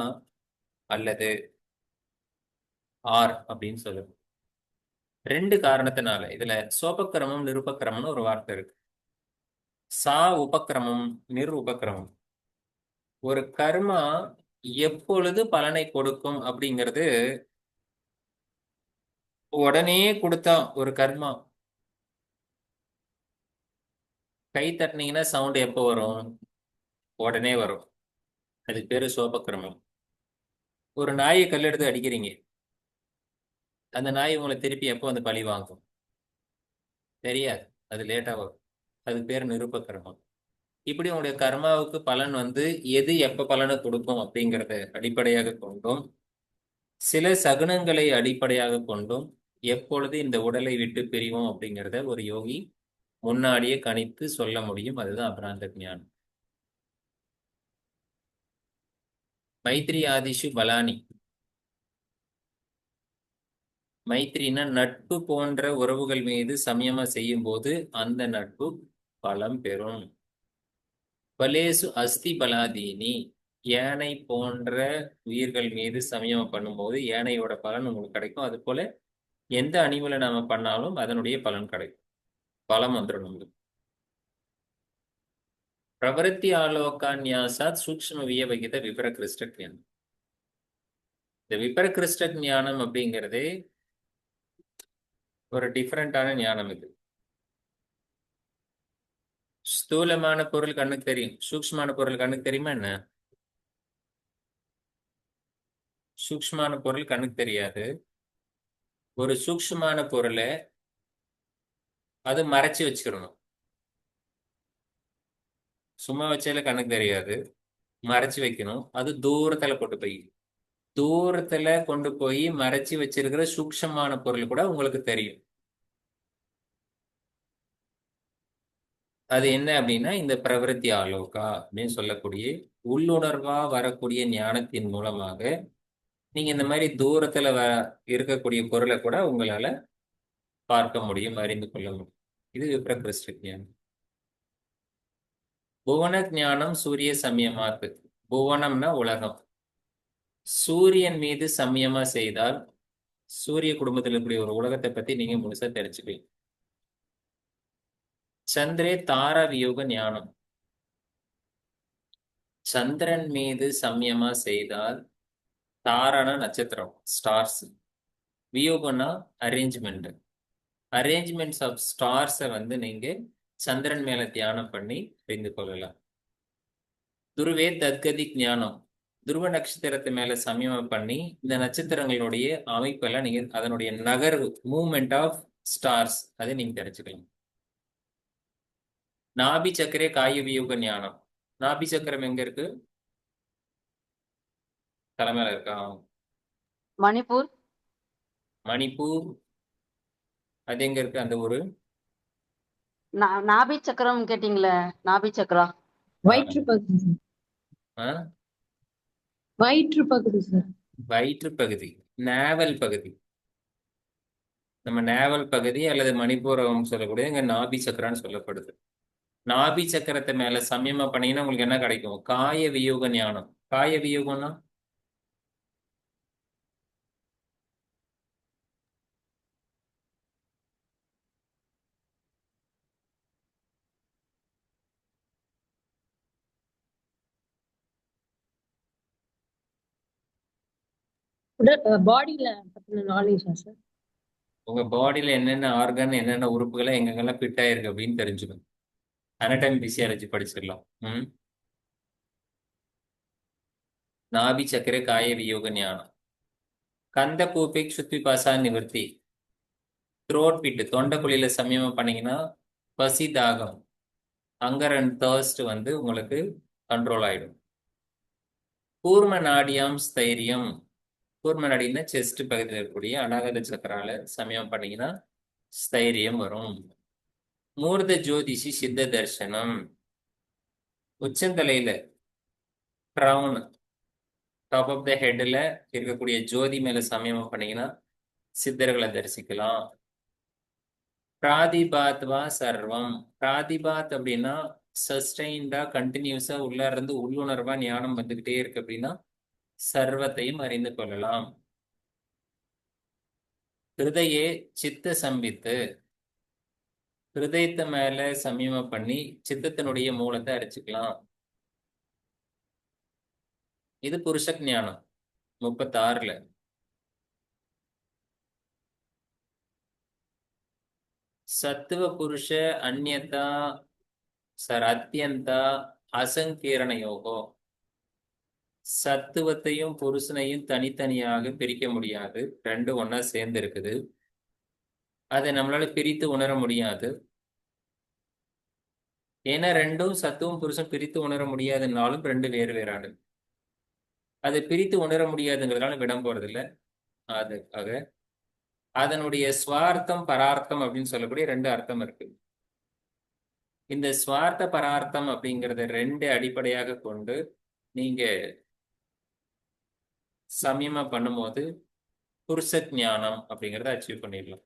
அல்லது ஆர் அப்படின்னு சொல்லுது. ரெண்டு காரணத்தினால இதுல சோபக்கிரமம் நிருபக்கிரமம்னு ஒரு வார்த்தை இருக்கு. சா உபக்கிரமம் நிர் உபக்கிரமம். ஒரு கர்மா எப்பொழுது பலனை கொடுக்கும் அப்படிங்கிறது, உடனே கொடுத்தா ஒரு கர்மா கை தட்டினீங்கன்னா சவுண்ட் எப்போ வரும்? உடனே வரும். அதுக்கு பேரு சோபக்கிரமம். ஒரு நாயை கல்லெடுத்து அடிக்கிறீங்க, அந்த நாய் உங்களை திருப்பி எப்போ வந்து பழி வாங்கும்? தெரியாது, அது லேட்டா வரும். அதுக்கு பேர் நிருபக்கிரமம். இப்படி உங்களுடைய கர்மாவுக்கு பலன் வந்து எது எப்ப பலனை கொடுக்கும் அப்படிங்கிறத அடிப்படையாக கொண்டும் சில சகுனங்களை அடிப்படையாக கொண்டும் எப்பொழுது இந்த உடலை விட்டு பிரிவோம் அப்படிங்கிறத ஒரு யோகி முன்னாடியே கணித்து சொல்ல முடியும். அதுதான் அபராந்த ஞானம். மைத்ரி ஆதிஷு பலானி. மைத்ரினா நட்பு போன்ற உறவுகள் மீது சமயமா செய்யும் போது அந்த நட்பு பலம் பெறும். பலேசு அஸ்தி பலாதீனி, யானை போன்ற உயிர்கள் மீது சமயம் பண்ணும்போது யானையோட பலன் உங்களுக்கு கிடைக்கும். அது போல எந்த அனிமலை நாம பண்ணாலும் அதனுடைய பலன் கிடைக்கும், பலம் வந்துடும் நமக்கு. பிரவருத்தி ஆலோகான்யாசாத் சூக்ஷ்ம வியவகித விபரகிருஷ்ட ஞானம். இந்த விபரகிருஷ்ட ஞானம் அப்படிங்கிறது ஒரு டிஃபரெண்டான ஞானம். இது ஸ்தூலமான பொருள் கண்ணுக்கு தெரியும், சூக்ஷ்மமான பொருள் கண்ணுக்கு தெரியுமா என்ன? சூக்ஷ்மமான பொருள் கண்ணுக்கு தெரியாது. ஒரு சூக்ஷ்மமான பொருளை அது மறைச்சு வச்சுக்கணும். சும்மா வச்சால கண்ணுக்கு தெரியாது, மறைச்சு வைக்கணும். அது தூரத்துல கொண்டு போய் மறைச்சு வச்சிருக்கிற சூக்ஷ்மமான பொருள் கூட உங்களுக்கு தெரியும். அது என்ன அப்படின்னா இந்த பிரவருத்தி ஆலோகா அப்படின்னு சொல்லக்கூடிய உள்ளுணர்வா வரக்கூடிய ஞானத்தின் மூலமாக நீங்க இந்த மாதிரி தூரத்துல இருக்கக்கூடிய பொருளை கூட உங்களால பார்க்க முடியும், அறிந்து கொள்ள முடியும். இது விப்ரகிருஷ்ட ஞானம். புவன ஞானம் சூரிய சமயமாக்கு. புவனம்னா உலகம். சூரியன் மீது சமயமா செய்தால் சூரிய குடும்பத்தில் இருக்கக்கூடிய ஒரு உலகத்தை பத்தி நீங்க முழுசா தெரிஞ்சுப்பீங்க. சந்திரே தார வியோக ஞானம். சந்திரன் மீது சமயமா செய்தால், தாரான நட்சத்திரம், ஸ்டார்ஸ், வியோகம்னா அரேஞ்ச்மெண்ட், அரேஞ்ச்மெண்ட்ஸ் ஆஃப் ஸ்டார்ஸை வந்து நீங்க சந்திரன் மேல தியானம் பண்ணி அறிந்து கொள்ளலாம். துருவே தத்கதி ஞானம். துருவ நட்சத்திரத்து மேல சமீபம் பண்ணி இந்த நட்சத்திரங்களுடைய அமைப்பெல்லாம் நீங்க அதனுடைய நகர்வு மூவ்மெண்ட் ஆஃப் ஸ்டார்ஸ் அதை நீங்க தெரிஞ்சுக்கலாம். நாபி சக்கரே காய வியூக ஞானம். நாபி சக்கரம் எங்க இருக்கு? தலைமையில இருக்கா? மணிப்பூர். மணிப்பூர். அது எங்க இருக்கு அந்த ஊரு? நாபி சக்கரம் கேட்டீங்களே, நாபி சக்கரா. வயிற்று பகுதி சார். ஆ? வயிற்று பகுதி சார். வயிற்று பகுதி, நேவல் பகுதி. நம்ம நேவல் பகுதி அல்லது மணிப்பூரம் சொல்லக்கூடிய இங்க நாபி சக்கரான்னு சொல்லப்படுது. நாபி சக்கரத்தை மேல சமயமா பண்ணீங்கன்னா உங்களுக்கு என்ன கிடைக்கும்? காய வியூக ஞானம். காய வியூகம்னா பாடியில பத்தின நாலேஜா சார்? உங்க பாடியில என்னென்ன ஆர்கன், என்னென்ன உறுப்புகளை எங்கெங்கெல்லாம் ஃபிட் ஆயிருக்கு அப்படின்னு தெரிஞ்சுக்கணும். அனடாமி பிசியாலஜி படிச்சிடலாம். நாபி சக்கர காய வியோக ஞானம். கந்த கூப்பிக் சுத்தி பாசா நிவர்த்தி. த்ரோட் பிட்டு தொண்டைக்குழியில சமயமா பண்ணீங்கன்னா பசி தாகம், ஹங்கர் அண்ட் தர்ஸ்ட் வந்து உங்களுக்கு கண்ட்ரோல் ஆயிடும். கூர்ம நாடியாம் ஸ்தைரியம். கூர்ம நாடின்னா செஸ்ட் பகுதியில் இருக்கக்கூடிய அநாகத சக்கரால சமயம் பண்ணீங்கன்னா ஸ்தைரியம் வரும். மூர்த்த ஜோதிஷி சித்த தர்சனம். உச்சந்தலையில கிரவுன் டாப் ஆஃப் த ஹெட்ல இருக்கக்கூடிய ஜோதி மேல சமயமா பண்ணீங்கன்னா சித்தர்களை தரிசிக்கலாம். பிராதிபாத்வா சர்வம். பிராதிபாத் அப்படின்னா சஸ்டைன்டா கண்டினியூஸா உள்ள இருந்து உள்ளுணர்வா ஞானம் வந்துகிட்டே இருக்கு அப்படின்னா சர்வத்தையும் அறிந்து கொள்ளலாம். ஹிருதயே சித்த சம்பித்து. ஹிருதயத்தை மேல சமயமா பண்ணி சித்தத்தினுடைய மூலத்தை அரிச்சுக்கலாம். இது புருஷ ஞானம் 36ல. சத்துவ புருஷ அந்யதா சார் அத்தியந்தா அசங்கீரண யோகம். சத்துவத்தையும் புருஷனையும் தனித்தனியாக பிரிக்க முடியாது, ரெண்டு ஒன்னா சேர்ந்து இருக்குது. அதை நம்மளால பிரித்து உணர முடியாது. ஏன்னா ரெண்டும் சத்துவம் புருஷன் பிரித்து உணர முடியாதுன்னாலும் ரெண்டு வேறு வேறானது. அதை பிரித்து உணர முடியாதுங்கிறதுனால விடம் போறதில்லை. அதுக்காக அதனுடைய ஸ்வார்த்தம் பரார்த்தம் அப்படின்னு சொல்லக்கூடிய ரெண்டு அர்த்தம் இருக்கு. இந்த ஸ்வார்த்த பரார்த்தம் அப்படிங்கிறத ரெண்டு அடிப்படையாக கொண்டு நீங்க சமயமா பண்ணும்போது புருஷ ஞானம் அப்படிங்கிறத அச்சீவ் பண்ணிடலாம்.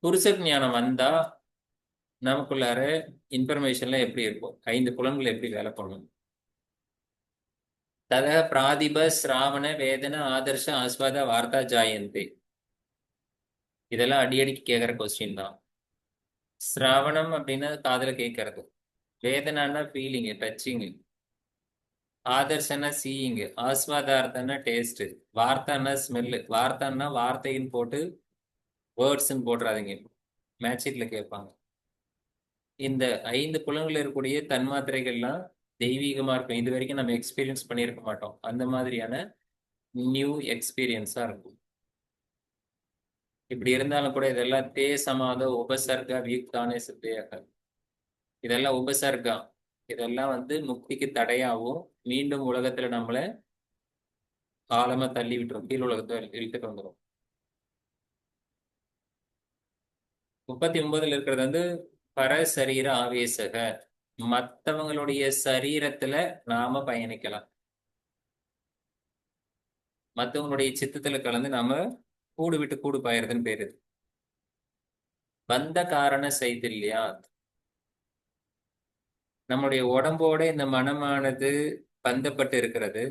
புருஷ ஞானம் வந்தா நமக்குள்ளார இன்ஃபர்மேஷன்லாம் எப்படி இருக்கும், 5 புலன்கள் எப்படி வேலை பண்ணணும். தத பிராதிப சிராவண வேதன ஆதர்ஷ ஆஸ்வாத வார்த்தா ஜாயந்தே. இதெல்லாம் அடிக்கடிக்கு கேட்குற கொஸ்டின் தான். சிராவணம் அப்படின்னா காதுல கேட்கறது, வேதனான்னா ஃபீலிங்கு டச்சிங்கு, ஆதர்ஷன்னா சீயிங்கு, ஆஸ்வாதார்த்தன்னா டேஸ்ட், வார்த்தான்னா ஸ்மெல்லு. வார்த்தான்னா வார்த்தைன்னு போட்டு வேர்ட்ஸ்ன்னு போட்டுறாதீங்க, மேட்சிட்ல கேட்பாங்க. இந்த 5 புலன்கள் இருக்கக்கூடிய தன்மாத்திரைகள்லாம் தெய்வீகமா இருக்கும். இது வரைக்கும் நம்ம எக்ஸ்பீரியன்ஸ் பண்ணியிருக்க மாட்டோம். அந்த மாதிரியான நியூ எக்ஸ்பீரியன்ஸா இருக்கும். இப்படி இருந்தாலும் கூட இதெல்லாம் தே சமாத உபசர்கா வியுக்தானே சித்தையாக. இதெல்லாம் உபசர்கா. இதெல்லாம் வந்து முக்திக்கு தடையாகவும் மீண்டும் உலகத்துல நம்மள காலமா தள்ளி விட்டுரும், கீழ் உலகத்தை இழுத்துட்டு வந்துடும். 39ல் இருக்கிறது வந்து பரசரீர ஆவேசக. மற்றவங்களுடைய சரீரத்துல நாம பயணிக்கலாம், மற்றவங்களுடைய சித்தத்துல கலந்து நாம கூடு விட்டு கூடு பாயறதுன்னு பேரு. பந்த காரண சைதில்யா. நம்முடைய உடம்போட இந்த மனமானது பந்தப்பட்டு இருக்கிறது.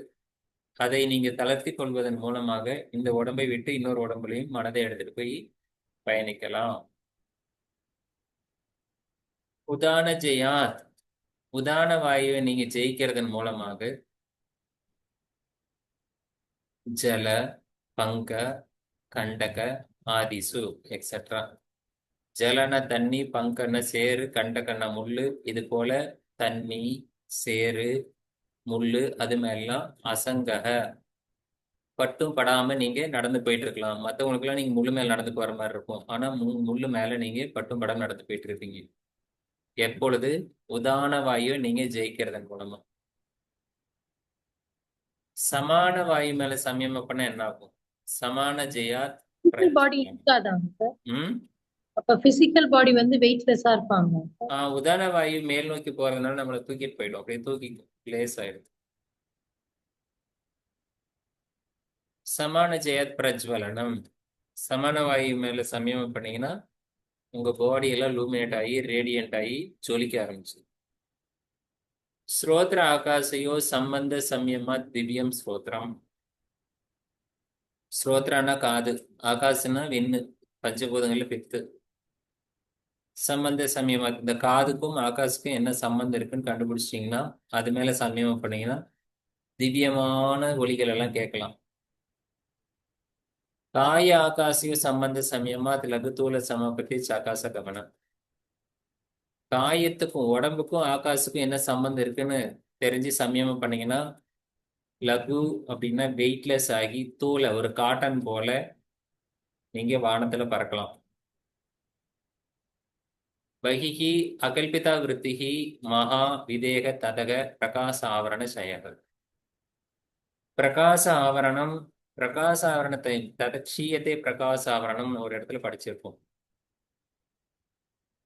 அதை நீங்க தளர்த்தி கொள்வதன் மூலமாக இந்த உடம்பை விட்டு இன்னொரு உடம்புலையும் மனதை எடுத்துட்டு போய் பயணிக்கலாம். உதான ஜெயாத். உதான வாயுவை நீங்க ஜெயிக்கிறதன் மூலமாக ஜல பங்க கண்டக ஆதிசு எக்ஸெட்ரா. ஜலன தண்ணி, பங்கன சேரு, கண்டகன முள்ளு. இது போல தண்ணி, சேரு, முள்ளு அது மேலாம் அசங்கக பட்டும் படாம நீங்க நடந்து போயிட்டு இருக்கலாம். மற்றவங்களுக்குலாம் நீங்க முள்ளு மேல நடந்து போற மாதிரி இருக்கும். ஆனா முள்ளு மேல நீங்க பட்டும் படாம நடந்து போயிட்டு இருப்பீங்க. எப்பொழுது உதான வாயுவை நீங்க ஜெயிக்கிறதன் மூலமா. சமான வாயு மேல சமயம் பண்ண என்ன ஆகும்? சமான ஜெயாத் பாடி இருக்காதாங்க சார்? ம் அப்ப பிசிக்கல் பாடி வந்து வெயிட்லெஸ்ஸா இருப்பாங்க. உதான வாயு மேல் நோக்கி போறதுனால நம்மளை தூக்கிட்டு போயிடும். அப்படியே தூக்கி லேஸ் ஆயிடுது. சமான ஜெயத் பிரஜ்வலனம். சமான வாயு மேல சமயம் பண்ணீங்கன்னா உங்க பாடி எல்லாம் லூமினேட் ஆகி ரேடியன்ட் ஆகி ஜொலிக்க ஆரம்பிச்சு. ஸ்ரோத்ர ஆகாசையோ சம்பந்த சமயமா திவ்யம் ஸ்ரோத்ரம். ஸ்ரோத்ரானா காது, ஆகாசுனா விண்ணு, பஞ்சபூதங்கள்ல பித்து. சம்பந்த சமயமா இந்த காதுக்கும் ஆகாசுக்கும் என்ன சம்பந்தம் இருக்குன்னு கண்டுபிடிச்சிட்டிங்கன்னா அது மேல சமயமா பண்ணீங்கன்னா திவ்யமான ஒலிகள் எல்லாம் கேட்கலாம். காய ஆகாசிய சம்பந்த சமயமா லகு தூல சமபத்தி ஆகாச கவனம். காயத்துக்கும் உடம்புக்கும் ஆகாசுக்கும் என்ன சம்பந்தம் இருக்குன்னு தெரிஞ்சு சமயமா பண்ணீங்கன்னா லகு அப்படின்னா வெயிட்லெஸ் ஆகி தூள ஒரு காட்டன் போல நீங்க வானத்துல பறக்கலாம். பகிஹி அகல்பிதா விருத்திஹி மகா விதேக ததக பிரகாச ஆவரண சயக. பிரகாச ஆவரணம், பிரகாச ஆவரணத்தை ததக்ஷீயத்தை பிரகாச ஆவரணம் ஒரு இடத்துல படிச்சிருப்போம்.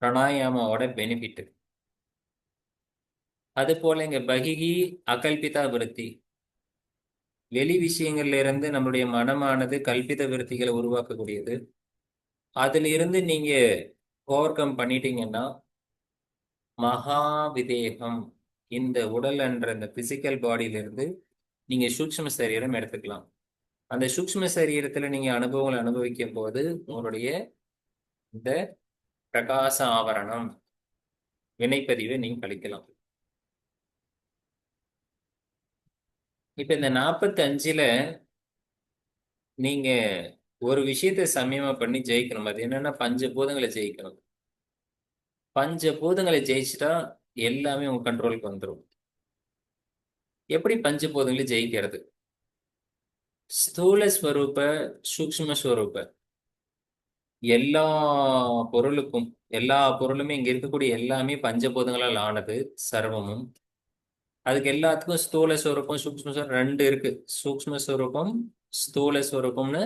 பிராணாயாமாவோட பெனிஃபிட். அது போல இங்க பகிஹி அகல்பிதா விருத்தி, வெளி விஷயங்கள்ல இருந்து நம்மளுடைய மனமானது கல்பித விருத்திகளை உருவாக்கக்கூடியது. அதுல இருந்து நீங்க ஓவர் கம் பண்ணிட்டீங்கன்னா மகா விதேகம், இந்த உடல் என்ற இந்த பிசிக்கல் பாடியிலிருந்து நீங்க சூக்ஷ்ம சரீரம் எடுத்துக்கலாம். அந்த சூக்ஷ்ம சரீரத்துல நீங்க அனுபவங்களை அனுபவிக்கும் போது உங்களுடைய இந்த பிரகாச ஆவரணம் வினைப்பதிவை நீங்க கழிக்கலாம். இப்ப இந்த 45ல நீங்க ஒரு விஷயத்தை சமயமா பண்ணி ஜெயிக்கணும். அது என்னன்னா பஞ்சபூதங்களை ஜெயிக்கணும். பஞ்சபூதங்களை ஜெயிச்சுட்டா எல்லாமே உங்க கண்ட்ரோலுக்கு வந்துடும். எப்படி பஞ்சபூதங்களை ஜெயிக்கிறது? ஸ்தூல ஸ்வரூப சூக்ஷ்ம ஸ்வரூப எல்லா பொருளுக்கும், எல்லா பொருளுமே இங்க இருக்கக்கூடிய எல்லாமே பஞ்சபூதங்களால் ஆனது சர்வமும். அதுக்கு எல்லாத்துக்கும் ஸ்தூல ஸ்வரூபம் சூக்ஷ்ம ஸ்வரூபம் ரெண்டு இருக்கு. சூக்ஷ்ம ஸ்வரூபம் ஸ்தூல ஸ்வரூபம்னு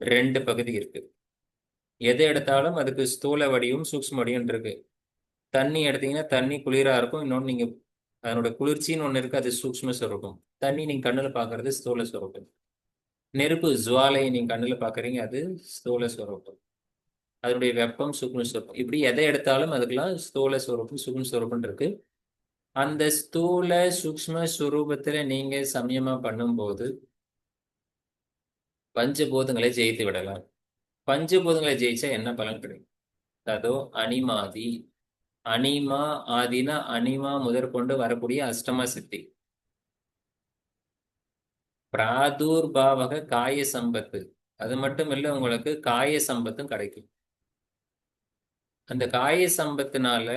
ரெண்டு பகுதி இருக்கு. எது எடுத்தாலும் அதுக்கு ஸ்தூல வடிவம் சூக்ஷ்ம வடிவம் இருக்கு. தண்ணி எடுத்தீங்கன்னா தண்ணி குளிரா இருக்கும். இன்னொன்று நீங்க அதனோட குளிர்ச்சின்னு ஒன்று இருக்கு, அது சூக்ஷ்ம ஸ்வரூபம். தண்ணி நீங்க கண்ணுல பாக்குறது ஸ்தூல ஸ்வரூபம். நெருப்பு ஜுவாலையை நீங்க கண்ணுல பாக்குறீங்க, அது ஸ்தூல ஸ்வரூபம். அதனுடைய வெப்பம் சூக்ஷ்ம ஸ்வரூபம். இப்படி எதை எடுத்தாலும் அதுக்கெல்லாம் ஸ்தூல ஸ்வரூபம் சூக்ஷ்ம ஸ்வரூபம் இருக்கு. அந்த ஸ்தூல சூக்ஷ்ம ஸ்வரூபத்துல நீங்க சமயமா பண்ணும்போது பஞ்சபூதங்களை ஜெயித்து விடலாம். பஞ்சபூதங்களை ஜெயிச்சா என்ன பலன் கிடைக்கும்? அதோ அனிமாதி. அனிமா ஆதினா அனிமா முதற்கொண்டு வரக்கூடிய அஷ்டம சித்தி. பிராதுர்பாவக காய சம்பத்து. அது மட்டும் இல்ல, உங்களுக்கு காய சம்பத்தும் கிடைக்கும். அந்த காய சம்பத்தினால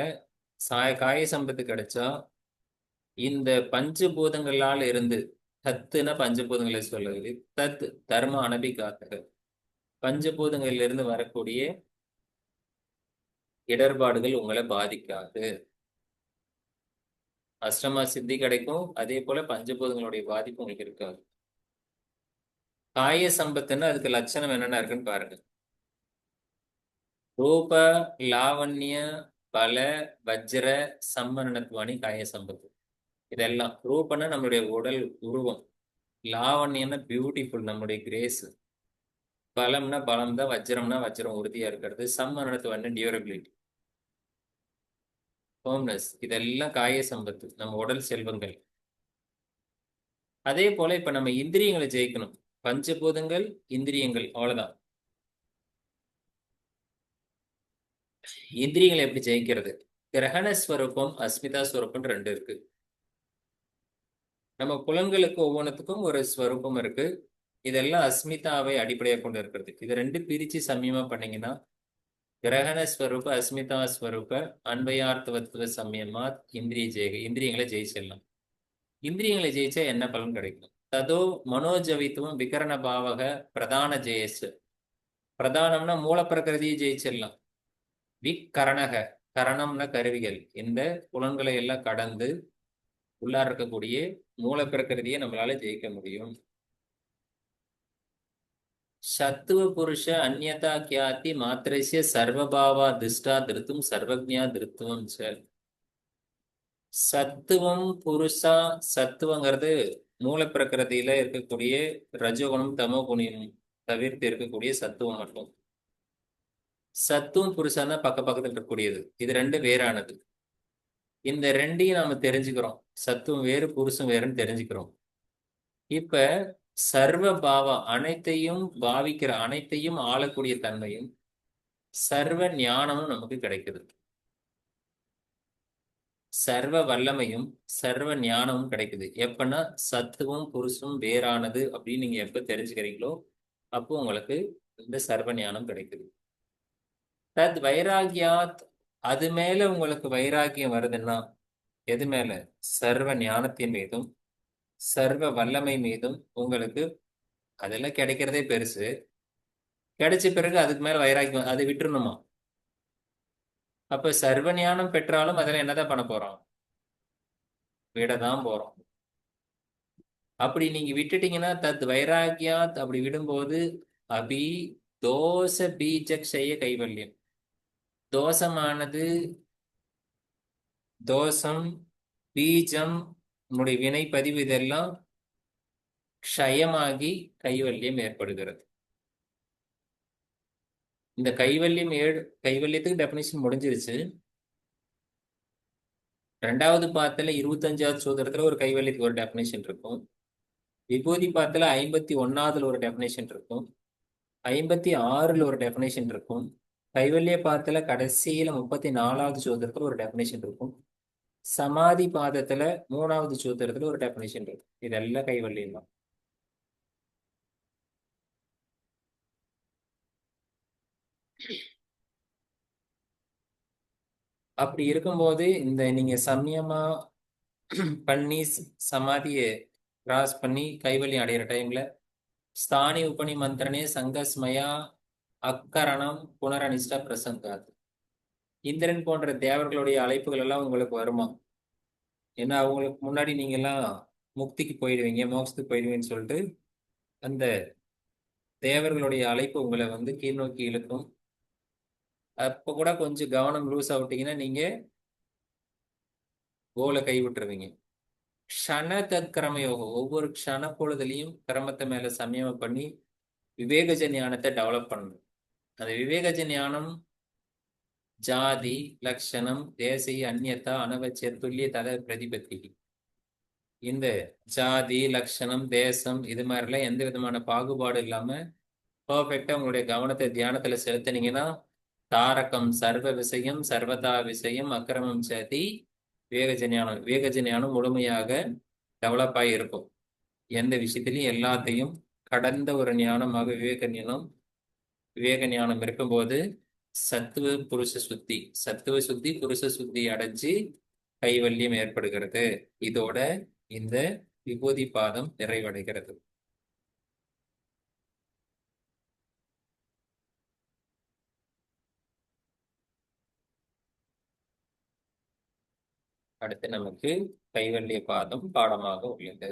காய சம்பத்து கிடைச்சா இந்த பஞ்சபூதங்களால் இருந்து, தத்துன பஞ்சபூதங்களை சொல்லுது, தத் தர்ம அனபிகாத்தக, பஞ்சபூதங்களில் இருந்து வரக்கூடிய இடர்பாடுகள் உங்களை பாதிக்காது. அஷ்டமா சித்தி கிடைக்கும். அதே போல பஞ்சபூதங்களுடைய பாதிப்பு உங்களுக்கு இருக்காது. காய சம்பத்துன்னா அதுக்கு லட்சணம் என்னென்ன இருக்குன்னு பாருங்க. ரூப லாவண்ய பல வஜ்ர சம்மரணத்வானி காய சம்பத்து. இதெல்லாம் ரூபன்னா நம்மளுடைய உடல் உருவம், லாவண்யம்னா பியூட்டிஃபுல் நம்முடைய கிரேஸ், பலம்னா பலம் தான், வஜ்ரம்னா வஜ்ரம் உறுதியா இருக்கிறது, சம்மரணத்வானி டியூரபிலிட்டி, ஹோம்னஸ். இதெல்லாம் காய சம்பத்து, நம்ம உடல் செல்வங்கள். அதே போல இப்ப நம்ம இந்திரியங்களை ஜெயிக்கணும். பஞ்சபூதங்கள் இந்திரியங்கள் அவ்வளவுதான். இந்திரியங்களை எப்படி ஜெயிக்கிறது? கிரகண ஸ்வரூபம் அஸ்மிதா ஸ்வரூபம் ரெண்டு இருக்கு. நம்ம புலன்களுக்கு ஒவ்வொன்றுத்துக்கும் ஒரு ஸ்வரூபம் இருக்கு. இதெல்லாம் அஸ்மிதாவை அடிப்படையாக கொண்டு இருக்கிறது. இது ரெண்டு பிரிச்சு சமயமா பண்ணீங்கன்னா கிரகண ஸ்வரூப அஸ்மிதா ஸ்வரூப அன்வயார்த்தவத்துவ சமயமா இந்திரியங்களை ஜெயிச்சிடலாம். இந்திரியங்களை ஜெயிச்சா என்ன பலன் கிடைக்கும்? ததோ மனோஜவித்துவம் விகரண பாவக பிரதான ஜெயஸ். பிரதானம்னா மூல பிரகிருதியை ஜெயிச்சிடலாம். விக்கரணக, கரணம்னா கருவிகள். இந்த புலன்களை எல்லாம் கடந்து உள்ளார இருக்கக்கூடிய மூல பிரகிருதியை நம்மளால ஜெயிக்க முடியும். சத்துவ புருஷ அந்யதா கியாதி மாத்திரஸ்ய சர்வபாவா திருஷ்டா திருத்தும் சர்வஜா திருத்துவம் ச. சத்துவம் புருஷா, சத்துவங்கிறது மூல பிரகிருதியில இருக்கக்கூடிய ரஜோகுணம் தமோ குணம் தவிர்த்து இருக்கக்கூடிய சத்துவம் மட்டும். சத்துவம் புருஷன் தான் பக்க பக்கத்தில் இருக்கக்கூடியது. இது ரெண்டு வேறானது. இந்த ரெண்டையும் நாம தெரிஞ்சுக்கிறோம். சத்துவம் வேறு புருஷன் வேறுன்னு தெரிஞ்சுக்கிறோம். இப்ப சர்வ பாவா, அனைத்தையும் பாவிக்கிற, அனைத்தையும் ஆளக்கூடிய தன்மையும் சர்வ ஞானமும் நமக்கு கிடைக்குது. சர்வ வல்லமையும் சர்வ ஞானமும் கிடைக்குது. எப்பன்னா சத்துவம் புருஷம் வேறானது அப்படின்னு நீங்க எப்ப தெரிஞ்சுக்கிறீங்களோ அப்போ உங்களுக்கு இந்த சர்வ ஞானம் கிடைக்குது. தத் வைராகியாத், அது மேல உங்களுக்கு வைராகியம் வருதுன்னா எது மேல? சர்வ ஞானத்தின் மீதும் சர்வ வல்லமை மீதும் உங்களுக்கு அதெல்லாம் கிடைக்கிறதே பெருசு. கிடைச்ச பிறகு அதுக்கு மேல வைராகியம் அதை விட்டுறணுமா? அப்ப சர்வ ஞானம் பெற்றாலும் அதில் என்னதான் பண்ண போறோம்? விடதான் போறோம். அப்படி நீங்க விட்டுட்டீங்கன்னா தத் வைராகியாத், அப்படி விடும்போது அபி தோஷ பீஜக்ஷய கைவல்யம், தோஷமானது, தோஷம் பீஜம் நம்முடைய வினை பதிவு இதெல்லாம் க்ஷயமாகி கைவல்யம் ஏற்படுகிறது. இந்த கைவல்யம் கைவல்யத்துக்கு டெபினிஷன் முடிஞ்சிருச்சு. ரெண்டாவது பாத்துல 25வது சூத்திரத்துல ஒரு கைவல்யத்துக்கு ஒரு டெபினிஷன் இருக்கும். விபூதி பாத்துல 51வதுல ஒரு டெபினேஷன் இருக்கும். 56ல் ஒரு டெபினேஷன் இருக்கும். கைவல்ய பாத்துல கடைசியில 34வது சூத்திரத்துல ஒரு டெபினேஷன் இருக்கும். சமாதி பாதத்துல 3வது சூத்திரத்துல ஒரு டெபினேஷன் இருக்கும். இதெல்லாம் கைவல்யம் தான். அப்படி இருக்கும்போது இந்த நீங்க சமயமா பண்ணி சமாதியை கிராஸ் பண்ணி கைவல்யம் அடையிற டைம்ல ஸ்தானி உபனி மந்திரனே சங்கஸ்மயா அக்கரணம் புனரனிஷ்ட பிரசங்காது. இந்திரன் போன்ற தேவர்களுடைய அழைப்புகள் எல்லாம் உங்களுக்கு வருமா? ஏன்னா அவங்களுக்கு முன்னாடி நீங்க எல்லாம் முக்திக்கு போயிடுவீங்க, மோட்சத்துக்கு போயிடுவீங்கன்னு சொல்லிட்டு அந்த தேவர்களுடைய அழைப்பு உங்களை வந்து கீழ் நோக்கி இழுக்கும். அப்ப கூட கொஞ்சம் கவனம் லூஸ் ஆகிட்டீங்கன்னா நீங்க கோலை கைவிட்டுருவீங்க. க்ஷண தற்கிரம யோகம், ஒவ்வொரு க்ஷண பொழுதுலையும் கிரமத்தை மேல சமயமா பண்ணி விவேகஜ ஞானத்தை டெவலப் பண்ணணும். அந்த விவேகஜ ஞானம் ஜாதி லட்சணம் தேசி அந்நியதா அனவச்ச துல்லிய தத பிரதிபத்தி. இந்த ஜாதி லட்சணம் தேசம் இது மாதிரிலாம் எந்த விதமான பாகுபாடு இல்லாம பர்ஃபெக்டா உங்களுடைய கவனத்தை தியானத்துல செலுத்தினீங்கன்னா தாரகம் சர்வ விஷயம் சர்வதா விஷயம் அக்கிரமம் சதி விவேகஜ ஞானம், விவேகஜ ஞானம் முழுமையாக டெவலப் ஆகி இருக்கும். எந்த விஷயத்திலையும் எல்லாத்தையும் கடந்த ஒரு ஞானமாக விவேக ஞானம் இருக்கும்போது சத்துவ புருஷ சுத்தி, சத்துவ சுத்தி புருஷ சுத்தி அடைஞ்சு கைவல்யம் ஏற்படுகிறது. இதோட இந்த விபூதி பாதம் நிறைவடைகிறது. அடுத்து நமக்கு கைவல்ய பாதம் பாடமாக உள்ளது.